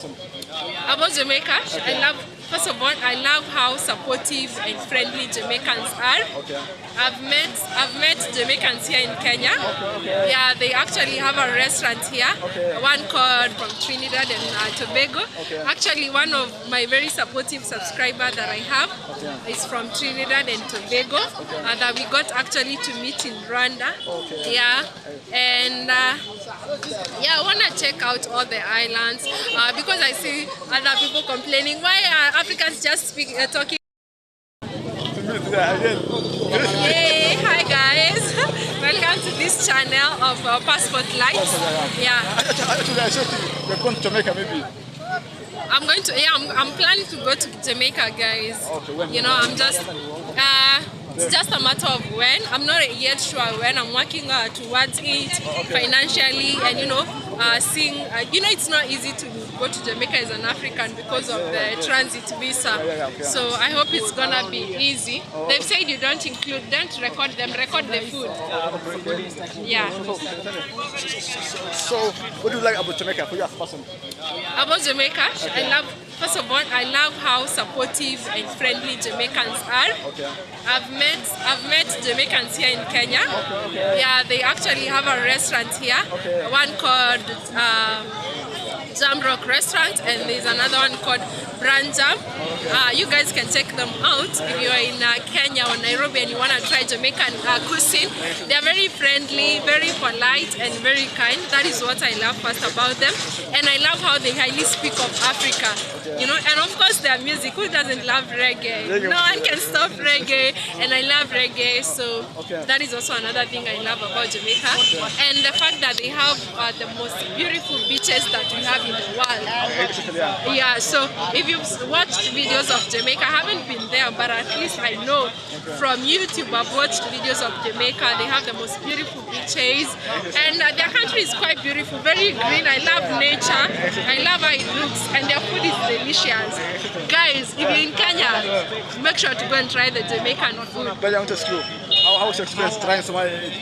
About Jamaica, first of all, I love how supportive and friendly Jamaicans are. I've met Jamaicans here in Kenya. Yeah, they actually have a restaurant here, one called from Trinidad and Tobago. Actually, one of my very supportive subscribers that I have is from Trinidad and Tobago, that we got actually to meet in Rwanda. Yeah, and yeah, I want to check out all the islands because I see other people complaining, why are Africans just talking? Hey, hi guys, welcome to this channel of Passport Lights. Yeah, You're going to Jamaica maybe? I'm going to, I'm planning to go to Jamaica, guys. Okay, when? You know, I'm just it's just a matter of when. I'm not yet sure when. I'm working towards it financially, and you know, seeing, you know, it's not easy to go to Jamaica as an African because of the transit visa. So I hope it's gonna be easy. They've said you don't record them, record the food. Yeah. So, what do you like about Jamaica for you as a person? About Jamaica, first of all, I love how supportive and friendly Jamaicans are. I've met Jamaicans here in Kenya. Yeah, they actually have a restaurant here, one called Jam Rock Restaurant, and there's another one called Brand Jam. You guys can check them out if you're in Kenya or Nairobi and you want to try Jamaican cuisine. They are very friendly, very polite, and very kind. That is what I love first about them. And I love how they highly speak of Africa. You know, and of course their music. Who doesn't love reggae? No one can stop reggae, and I love reggae. So that is also another thing I love about Jamaica. And the fact that they have the most beautiful beaches that we have in the world. Yeah, so if you've watched videos of Jamaica, I haven't been there, but at least I know from YouTube I've watched videos of Jamaica. They have the most beautiful beaches, and their country is quite beautiful, very green. I love nature, I love how it looks, and their food is delicious. Guys, if you're in Kenya, make sure to go and try the Jamaican food. But I want to ask you, how was your experience trying some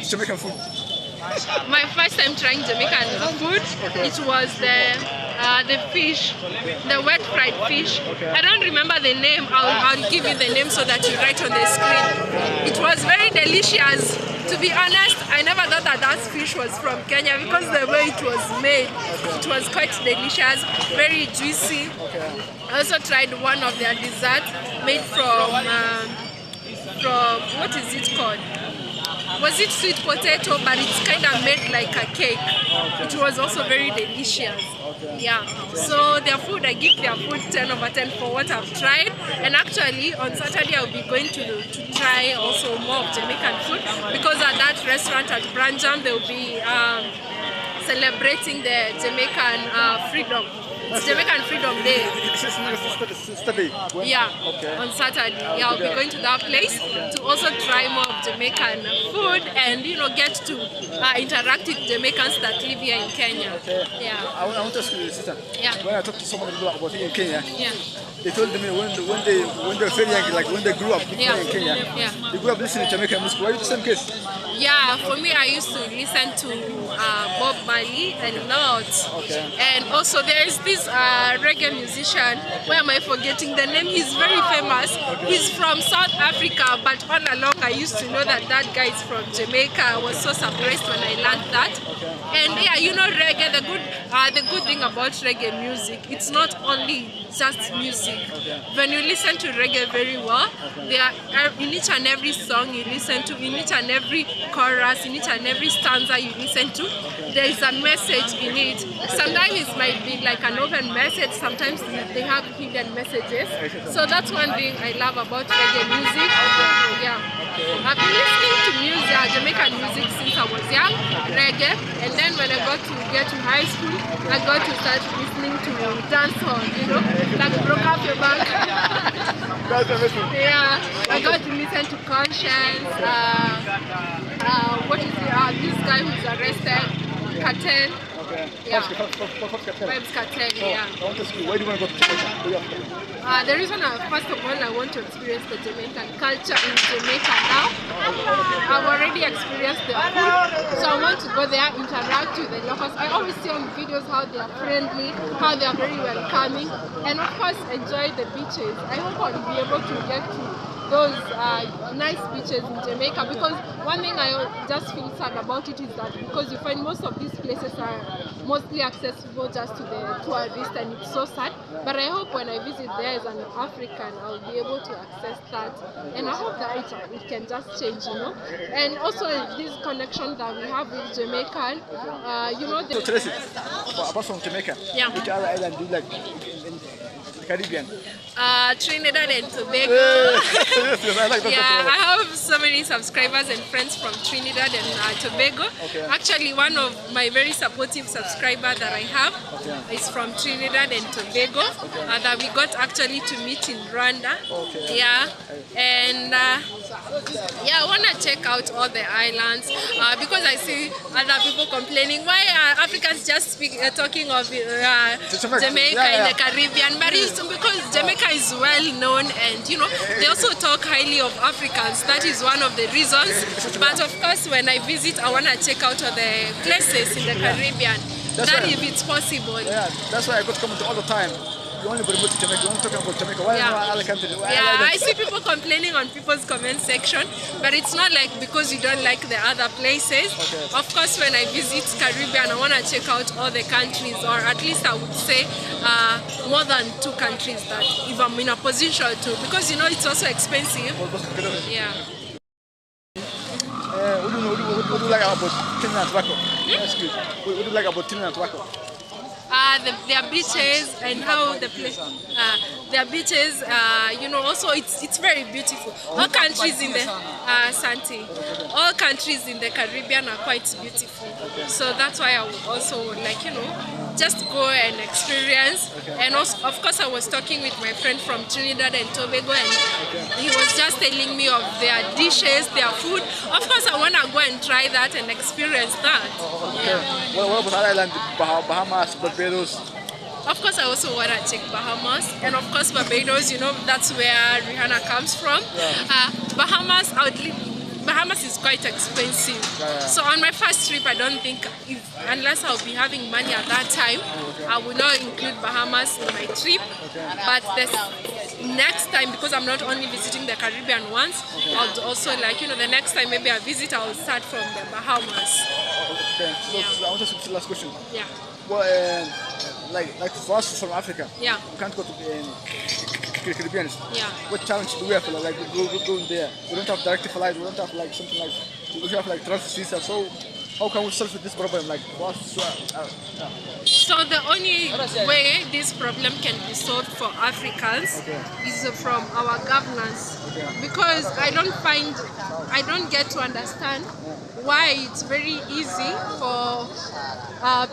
Jamaican food? My first time trying Jamaican food, it was the fish, the wet fried fish. I don't remember the name. I'll give you the name so that you write on the screen. It was very delicious. To be honest, I never thought that fish was from Kenya because the way it was made, it was quite delicious, very juicy. I also tried one of their desserts made from what is it called? Was it sweet potato, but it's kind of made like a cake. It was also very delicious. Yeah, so their food, I give their food 10 over 10 for what I've tried. And actually on Saturday I'll be going to try also more of Jamaican food, because at that restaurant at Brand Jam they'll be celebrating the Jamaican freedom. It's Jamaican Freedom Day. Yeah, on Saturday. Yeah, I'll be going to that place to also try more of Jamaican food and, you know, get to interact with Jamaicans that live here in Kenya. Yeah. I want to ask you, sister. Yeah. When I talked to someone about it in Kenya, yeah, they told me when they're very young, like when they grew up in Kenya, they grew up listening to Jamaican music. Were you the same case? Yeah, for me, I used to listen to Bob Marley a lot. And also there is this reggae musician, where am I forgetting the name? He's very famous. He's from South Africa, but all along I used to know that that guy is from Jamaica. I was so surprised when I learned that. And yeah, you know, reggae, the good thing about reggae music, it's not only just music. When you listen to reggae very well, there are, in each and every song you listen to, in each and every chorus, in each and every stanza you listen to, there is a message in it. Sometimes it might be like an open message, sometimes they have hidden messages. So that's one thing I love about reggae music. Yeah, I've been listening to music, Jamaican music since I was young, reggae, and then when I got to get to high school, I got to start listening to dancehall, you know, like Broke Up Your Back. Yeah, I got to listen to Conscience, what is this guy who's arrested, Cartel. Yeah. Forbes Cartel. Vibes Cartel, So, yeah. I want to ask you, why do you want to go to Jamaica? The reason, first of all, I want to experience the Jamaican culture in Jamaica now. I've already experienced their food, so I want to go there, interact with the locals. I always see on videos how they are friendly, how they are very welcoming, and of course enjoy the beaches. I hope I'll be able to get to those nice beaches in Jamaica, because one thing I just feel sad about it is that because you find most of these places are mostly accessible just to the tourists, and it's so sad. But I hope when I visit there as an African, I'll be able to access that, and I hope that it can just change, you know. And also this connection that we have with Jamaican, you know. So Tracy, apart from Jamaica, Yeah. which other island do you like in the Caribbean? Trinidad and Tobago. Yes, I like that. Yeah, I have so many subscribers and friends from Trinidad and Tobago. Okay. Actually, one of my very supportive subscribers that I have is from Trinidad and Tobago, that we got actually to meet in Rwanda. Okay. Yeah, and yeah, I want to check out all the islands because I see other people complaining, why are Africans just talking of Jamaica in the Caribbean, but it's because Jamaica is well known, and you know, they also talk highly of Africans. That is one of the reasons. But of course, when I visit, I want to check out all the places in the Caribbean. That if it's possible. Yeah, that's why I got to comment all the time. You only promote Jamaica, you only talking about Jamaica. Why not other countries? Yeah, I see people complaining on people's comment section, but it's not like because you don't like the other places. Okay. Of course, when I visit Caribbean, I want to check out all the countries, or at least I would say more than 2 countries that if I'm in a position to, because you know it's also expensive. Yeah. What do you like about Trinidad and Tobago? Excuse me. What do you like about Trinidad and Tobago? Their beaches and how the place, their beaches, you know, also it's very beautiful. All countries in the Santi, all countries in the Caribbean are quite beautiful. So that's why I would also like, you know, just go and experience. And also, of course, I was talking with my friend from Trinidad and Tobago, and he was just telling me of their dishes, their food. Of course, I want to go and try that and experience that. Yeah. What about other islands? Bahamas, Barbados? Of course, I also want to check Bahamas, and of course Barbados. You know, that's where Rihanna comes from. Bahamas, Bahamas is quite expensive. So on my first trip, I don't think, unless I'll be having money at that time, I will not include Bahamas in my trip. But the next time, because I'm not only visiting the Caribbean once, I'll also, like, you know, the next time maybe I visit, I'll start from the Bahamas. Okay. So I want to ask you the last question. Yeah. Well, like for us from Africa, Yeah. we can't go to the Caribbean. Yeah. What challenge do we have? Like going there, we don't have direct flight. We don't have like something like we have like transit system. So how can we solve this problem? Like for us, So the only way this problem can be solved for Africans is from our governance, because I don't get to understand why it's very easy for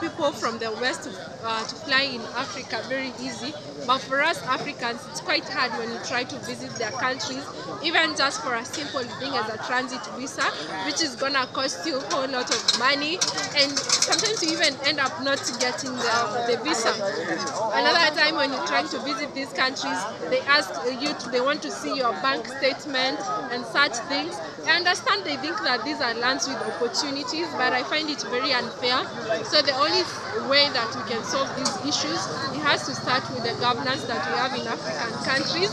people from the West to fly in Africa, very easy, but for us Africans it's quite hard when you try to visit their countries, even just for a simple thing as a transit visa, which is gonna cost you a whole lot of money, and sometimes you even end up not getting the visa. Another time when you're trying to visit these countries, they ask you they want to see your bank statement and such things. I understand they think that these are lands with opportunities, but I find it very unfair. So the only way that we can solve these issues, it has to start with the governance that we have in African countries.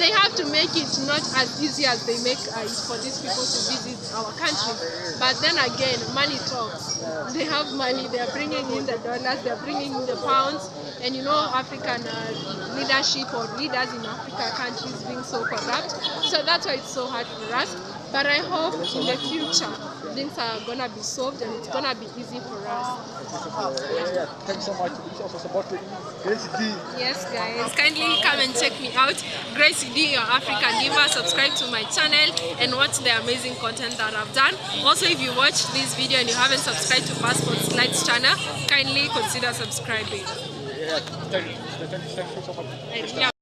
They have to make it not as easy as they make it for these people to visit our country. But then again, money talks. They have money, they are bringing in the dollars, they are bringing in the pounds, and you know African leadership or leaders in Africa countries being so corrupt. So that's why it's so hard for us. But I hope in the future things are gonna be solved and it's gonna be easy for us. yeah. Thanks so much. It's also supporting Gracie D. Yes, guys, kindly come and check me out. Gracie D, your African diva. Subscribe to my channel and watch the amazing content that I've done. Also, if you watch this video and you haven't subscribed to Passport Lights channel, kindly consider subscribing. Yeah, thank you so much. Yeah.